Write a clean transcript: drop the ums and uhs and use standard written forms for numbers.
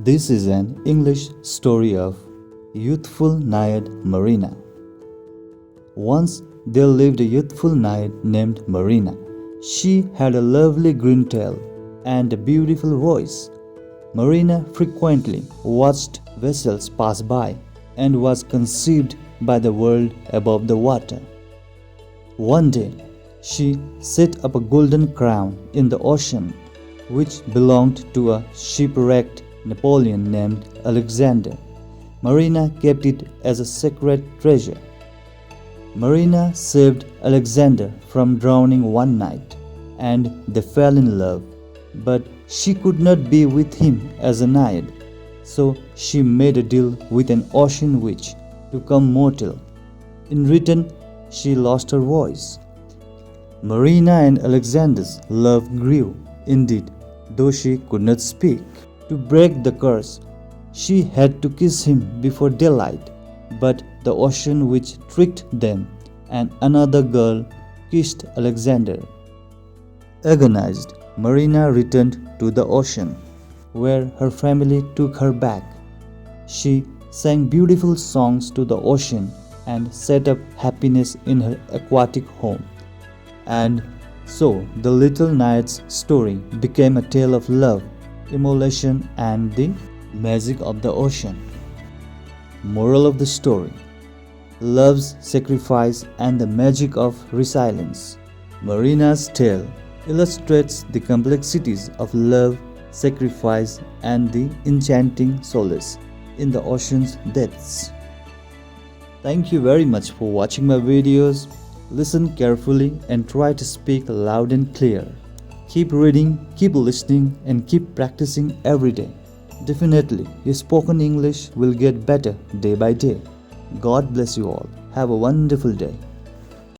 This is an English story of youthful Naiad Marina. Once there lived a youthful Naiad named Marina. She had a lovely green tail and a beautiful voice. Marina frequently watched vessels pass by and was conceived by the world above the water. One day, she set up a golden crown in the ocean, which belonged to a shipwrecked Napoleon named Alexander. Marina kept it as a sacred treasure. Marina saved Alexander from drowning one night, and they fell in love. But she could not be with him as a Naiad, so she made a deal with an ocean witch to come mortal. In return, she lost her voice. Marina and Alexander's love grew, indeed, though she could not speak. To break the curse, she had to kiss him before daylight, but the ocean witch tricked them, and another girl kissed Alexander. Agonized, Marina returned to the ocean, where her family took her back. She sang beautiful songs to the ocean and set up happiness in her aquatic home. And so the little Naiad's story became a tale of love, immolation, and the magic of the ocean. Moral of the story: love's sacrifice and the magic of resilience. Marina's tale illustrates the complexities of love, sacrifice, and the enchanting solace in the ocean's depths. Thank you very much for watching my videos. Listen carefully and try to speak loud and clear. Keep reading, keep listening, and keep practicing every day. Definitely, your spoken English will get better day by day. God bless you all. Have a wonderful day.